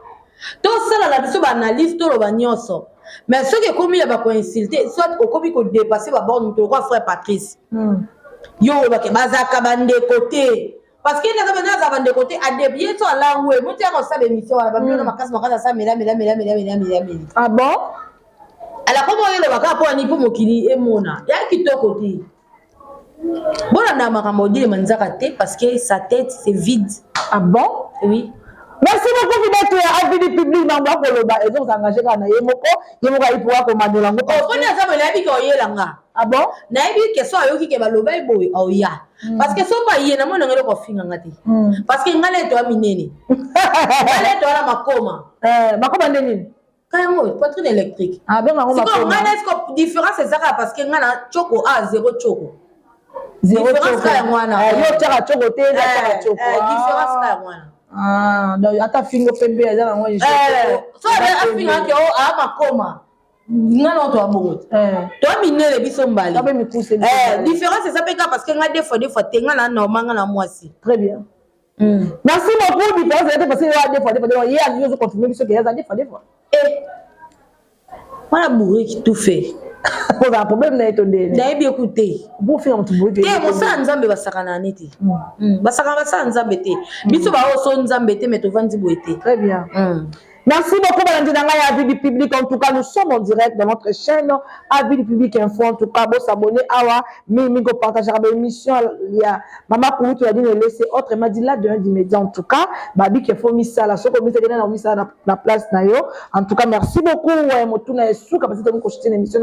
to sala la biso ba analyse to lo ba nyonso. Mais ceux qui ont commis la insulter, soit au commis qu'on dépasse la borne de roi frère Patrice. Yo, bazaka bande côté. Parce qu'il y a des bande côté à débier sur la langue. Moi, tu as reçu l'émission, la bande ma casse, ma casse, ça, mesdames. Ah bon? Alors, comment il est le baka pour un nipo mokili et mona? Il y a qui te côté. Bon, on a makamodi le manzakate parce que sa tête c'est vide. Ah bon? Oui. Merci beaucoup Fidetu ya avis public na mbako loba ezo s'engager kana yemoko il pourra commander la ngoko. On a ça na bi ko yelanga. Ah bon? Na bi ke so ayoki ke baloba iboy oya. Parce que so ba yena mo ngelo ko finga ngati. Parce que ngale to aminene. Ngale to ala makoma. Makoma ndeni. Kayango poitrine électrique. Ah ben makoma. C'est comme ngale est différence c'est ça parce que ngana choko a zéro choko. Zéro choko. Différence ka ngwana. Yo tira choko te na tira choko. Différence ka ngwana. Ah, donc ata fingo pembe ya na ngwa so a finga ke o a makoma ngana to abongo to minele biso mbali kabe mikuse différence c'est ça parce que nga des fois tenga na normal na mwasi très bien merci beaucoup différence c'est parce que des fois il y a yo confirmer biso que ya des fois voilà bourré qui tout fait pour un problème na etondé na bien écouter pour faire un tout bourré mo sa nzambe basakana neti basakana sa nzambe te biso ba o so nzambe te mais to vandi boete très bien merci beaucoup, Balandina Ngaya, Avis du public. En tout cas, nous sommes en direct dans notre chaîne Avis du public Info. En tout cas, vous s'abonnez à Mimi, vous partagez l'émission. Il y a Maman Koutou, il a dit de laisser autre. Elle m'a dit là, de un média. En tout cas, Babi qui faut mis ça là. Ce qu'on mis ça dans la place. En tout cas, merci beaucoup. Motouna Sou, capacité de consulter l'émission.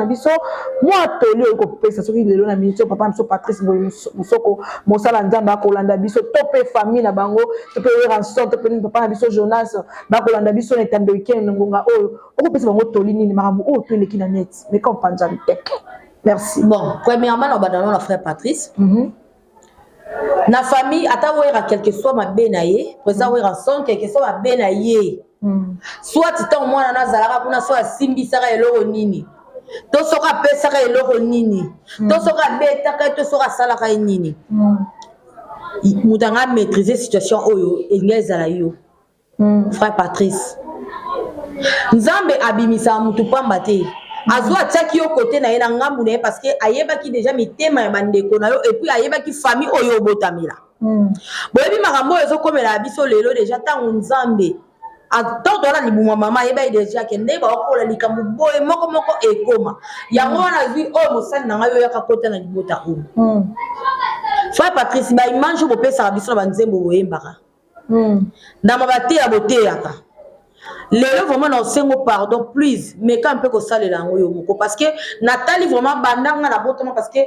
Moi, Tolio, il faut ça. Ce qui est le nom de papa, M. Patrice Moussoko, Moussa Landamba, Kolanda Biso, Topé famille, Nabango, Topé Ranson, Topé Papa Biso, Jonas, Bakolanda Biso, tando weekend ngonga oyo okopesa bango toli nini makambo oyo to eleki na net mais quand panja tek Merci. Bon, premièrement, on va dans la frère Patrice. Na famille, attends, quel que soit ma benaye, présent, son, quel que soit ma benaye. Soit tu t'en moi, na zalaka, soit simbi, sara et l'oro nini. To sera pe sara et l'oro nini. To sera beta, to sera salaka et nini. Moutanga maîtriser situation oyo, et ngezala yo. Frère Patrice. Nzambe abimisa mutu pambate. Azwa tchaki yo côté na yena ngambu ne parce que ayeba ki déjà mitema ya bandeko na yo et puis ayeba ki famille oyo botamila. Boyebi makambo ezo komela biso lelo déjà tango Nzambe. Attends la libuma mama ayeba déjà ke ndeba okola likambo boye moko ekoma. Yango wana zwi o mosali na yo yaka côté na libota o. Frère Patrice ba image bo pesa biso na banzembo boyembaka. Na mabate ya bote yaka. Lelo vraiment na sengo pardon please mais quand un peu ko sale la ngoyo moko parce que Nathalie vraiment bandanga na botama parce que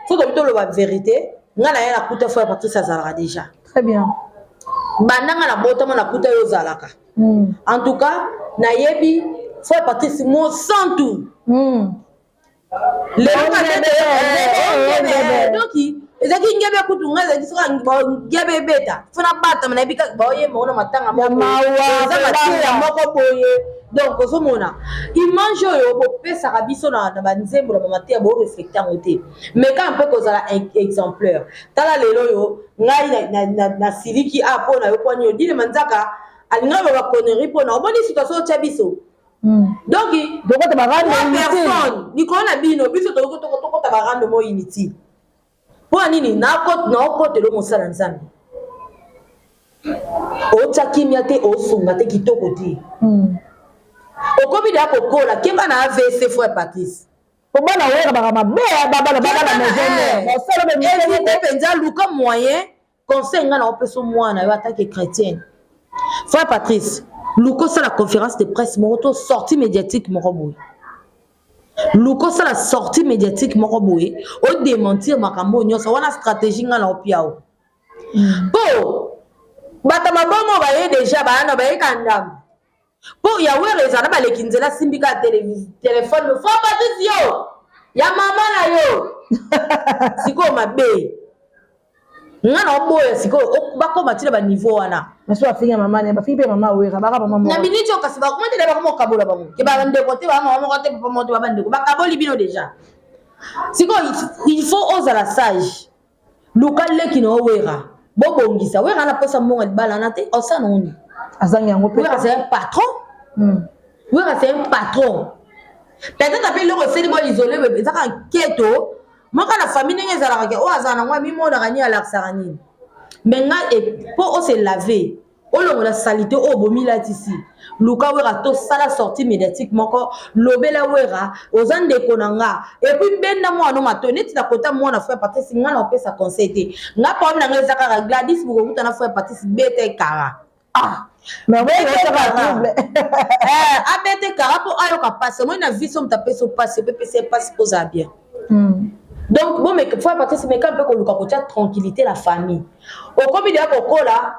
faut que le la vérité nga na ya kuta Frère Patrice azalaka déjà très bien bandanga na botama na kuta yo zalaka en tout cas na yebi Frère Patrice mo santu lelo donc ezaki ngebe kutunga ezaki soka ngebe beta funa bata mana bika boye mona matanga moko ya moko boye donc ozomona image yo bo pesa kabiso na banzembo na mate ya bo reflecter ngote mais quand un peu kozala exemplaire tala lelo yo ngai na siliki apo na yo kwani yo dile manzaka alinga ba connerie pona oboni situation cha biso donc ta barande personne ni kona bino biso to ta barande mo inutile. Pour nini na kote lo mosala nzambe o tsakimiate o sungate kitoko ti okobi da kokola kemba na AVC Frère Patrice o bana wera baka mabe baba na maison o sala be mimi penza luka moyen conseil nga na opeso mwana yo attaque chrétienne Frère Patrice luko sala conférence de presse moto sortie médiatique moko boy Luko ça la sortie médiatique moko boye o démentir makambo nyonso wana stratégie nga na opiao po bata mabomo baye déjà bana baye kandam po ya were ezana balekinzela simbika téléphone le Frère Patrice yo ya mama na yo siko mabe nga na oboya siko bako matila ba niveau wana maso afinga mama ne ba fipe mama wera baka mama na biniti okasi ba komande ba ko kabola ba ke ba ndeko kote ba mama kote papa moto ba ndeko ba kaboli bino déjà siko il faut oser la sage lokale ki no wera bobongisa wera na pesa monga libala na te osa noni azangi yango pe wera c'est un patron wera c'est un patron peut-être appelle le recette bon isolé bébé ça kan keto Moka la famille n'est pas là. Oh, azana moi mi mo na gagner à l'axarani. Mais nga et pour on se laver. Oh le la salité oh bomi là ici. Luka wera to sala sortie médiatique moko lobela wera ozande konanga et puis benda mo no matone ti na kota mo na Frère Patrice nga na opesa conseil nga pa na ngeza ka Gladys buko kuta na Frère Patrice bete kara. Ah mais ouais c'est pas double. Abete kara pour ayo ka passe moi na vie so mtape so passe PPC passe posa bien. Donc, bon, mais Frère Patrice, mais quand on peut tranquillité la famille. Au comité de Coca,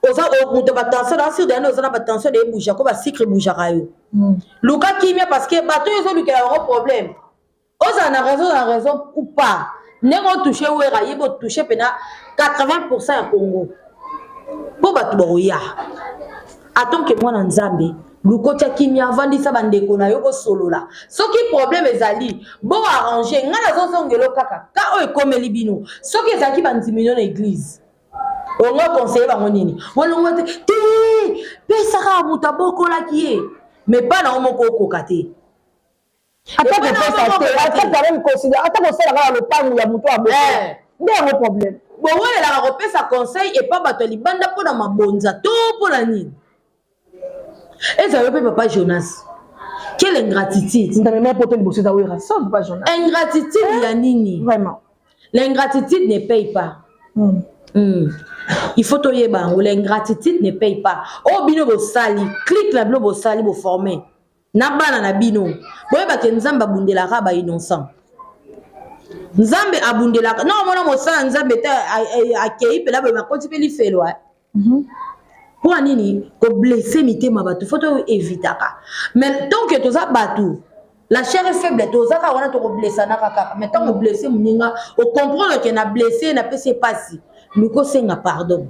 on te attention dans sur des nos attention des bouches, comme cycle boujarayo. Luka kimia parce que bateau ils ont eu un problème. Aux en raison ou pas. N'ayons touché ou raillé, touché pena 80% à Congo. Pour bateau boya. Attends que moi en Zambie. Lukotia kimia vandi sa bandeko na yo solo la. Soki problème ezali, bon arranger, nga na zo ngelo kaka. Ka o ekomeli bino. Soki ezaki bandi million église. On va conseiller ba nini. Wolongo te pesa ka mutaboko la kié. Mais pas na omoko kokate. Attends que pesa te, attends quand même considérer, attends que ça la le pangu ya muto aboko. Ndé un problème. Bon ouais la repesa conseil et pas bato libanda po na mabonza to po na nini. Et ça veut papa Jonas. Quelle ingratitude. Ingratitude, il y a nini. Vraiment. L'ingratitude ne paye pas. Il faut te dire, l'ingratitude ne paye pas. Oh, bino bo sali. Clique la bino bo sali bo formé. Nabana na bino. Boye ba ke nzamba bundela raba innocent. Nzambe abundela. Non, mona mo sa nzambe ta akei pe la ba konti pe li felo. Pour nini ko blesser mitema bato faut éviter ka mais tant que tout ça batou La chair est faible, tu as blessé, mais quand on blessé, on comprend que na blessé, na pas si. Luko senga pardon.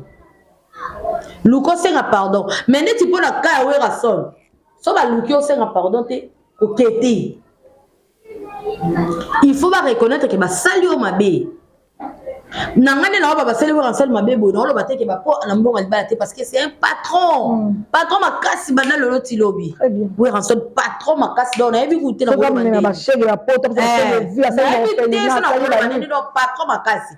Luko senga pardon. Mais ne tu peux la cas où rason. So ba luko senga pardon te okete. Il faut pas reconnaître que ba salio mabe. Nangane na ba salio ransel mabe bo na lo ba te ke ba po na mbonga libala te parce que c'est un patron. Patron makasi bana le loti lobby. Oui ransel patron makasi donc na yebi goûter na bo na ba chèque la porte pour ça vie à ça patron makasi.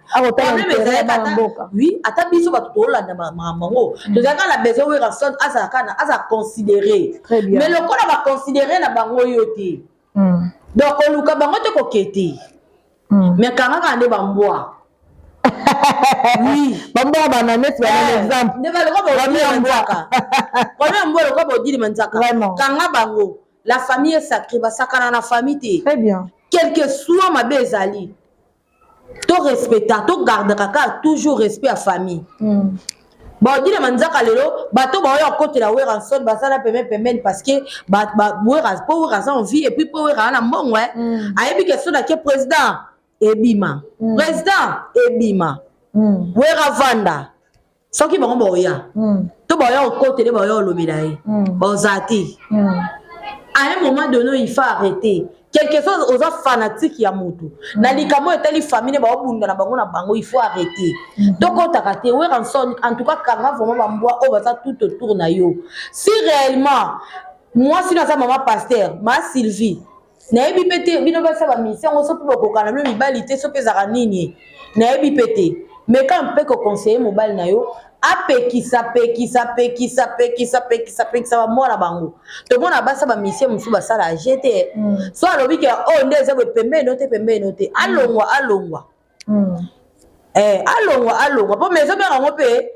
Oui, ata biso ba to la na mamango. Donc quand la maison oui ransel asa kana asa considérer. Mais le ko na ba considérer na bango yote. Donc on luka bango te kokete. Mais quand on a des bambois. Oui, bambois banane c'est un exemple. Ne va le bango. La famille est sacrée, ba sakana na famille. Très bien. Quel que soit ma bezali. To respecta, to garde kaka toujours respect à famille. Bon dit le manzaka lelo bato ba yo côté la wera son ba sala pembe parce que ba wera po wera en vie et puis po wera na mbongo ayebi question na ke président ebima président ebima wera vanda soki bango boya to ba yo côté le ba yo lobelaye bozati à un moment donné il faut arrêter quelque chose aux autres fanatiques ya mutu na likamo etali famille ba obunda na bango il faut arrêter donc on t'a raté ouais en tout cas kanga vraiment bamboa o basa tout autour na yo si réellement moi si na sa maman pasteur ma Sylvie na ebi pété bino ba sa ba mission on so peut kokana le mibalité so pezaka nini na ebi pété mais quand on peut conseiller mobile na yo apekisa moi la bango to mona basa ba mission musu basala jeté so alobi ke o ndeze be pembe note alongwa alongwa po mezo be ngo pe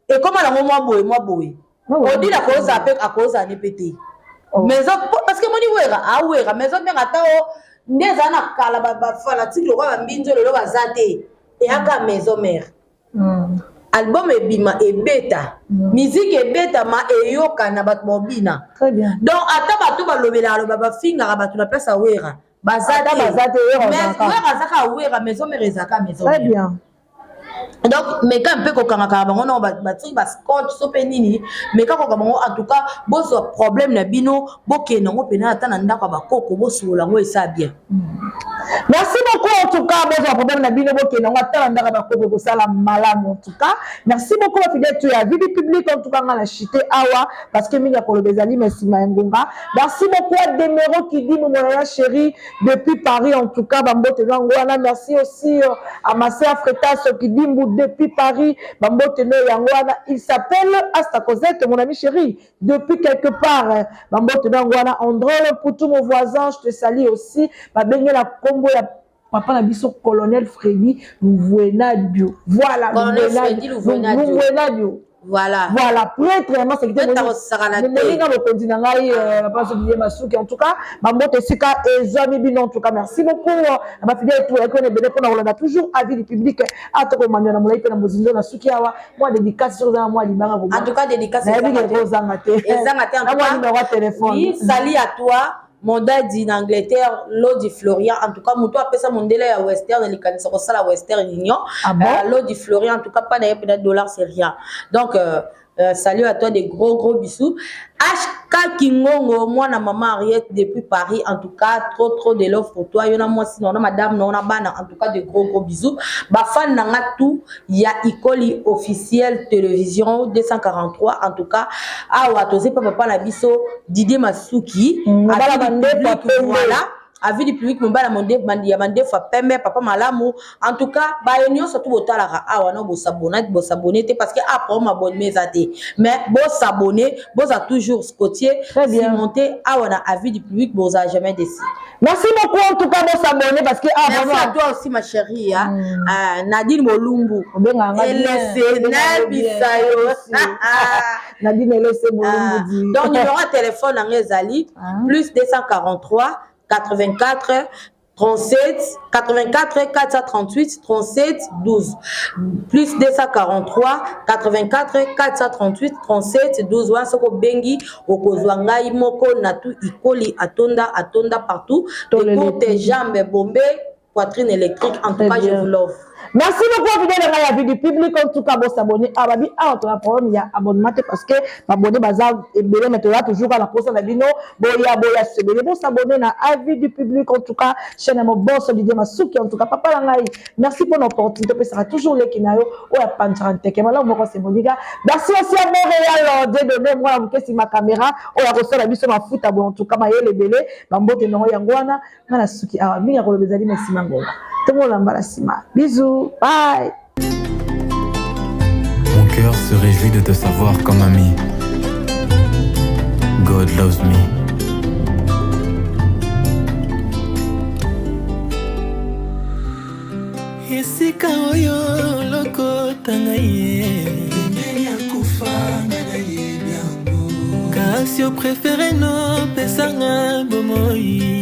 e koma la moi boy o dit la cause à cause à nepété mezo parce que moni wera mezo be ngata o ndeza na kala ba fanatique lo ba mbinzo lo bazate e aka mezo mère album ebima ebeta musique ebeta ma eyoka na bat bobina très bien donc ata bato balobela lo baba finga bato na place awera bazate mais wera zaka wera maison merezaka maison très bien donc mais quand peu kokanga bango non bati ba scotch so penini mais quand bango en tout cas boso problème na bino bokena ngo pena ata na ndako bakoko bosola ngo esa bien. Merci beaucoup en tout cas boso problème na bino bokena ngo ata na ndako bakoko bosala malamu en tout cas merci beaucoup la fidèle tu as vu du public en tout cas na chité awa parce que minga ko lobezali merci Mayengonga merci beaucoup à Demero qui dit mon chéri depuis Paris en tout cas bambote ngwana merci aussi à ma sœur Fretas qui dit depuis Paris, il s'appelle Asta Cosette, mon ami chéri, depuis quelque part. André, pour tous mes voisins, je te salue aussi. La combo, papa Nabiso, colonel Freddy, nous voyons bio. Voilà, colonel Freddy, nous voyons bio. Voilà. Voilà, prêtre, vraiment, c'est que en tout cas, en tout cas, merci beaucoup. Ma fidèle, on a toujours avis du public. Moi, dédicace sur moi, en tout cas, dédicace oui, salut à toi. Mon daddy en Angleterre, Lodi Florian, en tout cas, mon toit ça mon délai à Western, les canissons ça la Western Union. Lodi Florian, en tout cas, pas de dollars, c'est rien. Donc, salut à toi, des gros bisous. HK Kingongo, moi, na maman Ariette depuis Paris, en tout cas, trop de love pour toi. Y'en a moi, sinon, on a madame, non, on a bana, en tout cas, des gros bisous. Bafan nanga tout, il y a Icoli officiel télévision 243, en tout cas, ah, watosé, papa, la biso, Didier Masuki, voilà. Avis du public, mon bala mandé fa pembe papa malamu en tout cas ba union surtout botalaka awa no bo s'abonner parce que après ma bonne mesate mais bo s'abonner bo a toujours scotier monter awa na avis du public bo a jamais décidé. Merci beaucoup en tout cas bo s'abonner parce que merci à toi aussi ma chérie Nadine Molumbu Nadine Molumbu donc numéro de téléphone en ezali plus 243 84 37 84 438 37 12 plus 243 84 438 37 12 wana soko bengi okozwa ngai moko na tu ikoli atonda partout de côté jambes bombé poitrine électrique en tout cas je vous l'offre. Merci beaucoup à la vie du public. En tout cas, vous s'abonner à Babi. Ah, on a un problème, il y a abonnement parce que abonné bazar et belé maintenant toujours à la poste de Bino. Boya se belé. Vous s'abonner à la vie du public. En tout cas, chaîne mon boss Didier Masuki. En tout cas, papa Langai. Merci pour l'opportunité. Ça sera toujours les kinayo ou la pancharante. Là, on va se modifier. Merci aussi à Montréal de donner moi vous qu'est-ce ma caméra. On a reçu la mission ma foot à bon. En tout cas, maïe les belé. Bambote no yangwana. Mana suki. Ah, mi yako le bezali merci mangola. Tout le monde l'embarrasse. Bisous. Bye. Mon cœur se réjouit de te savoir comme ami. God loves me. Esika oyo lokota na ye Ngeni akufanga na ye biango Kasio préféré no pesanga bomoi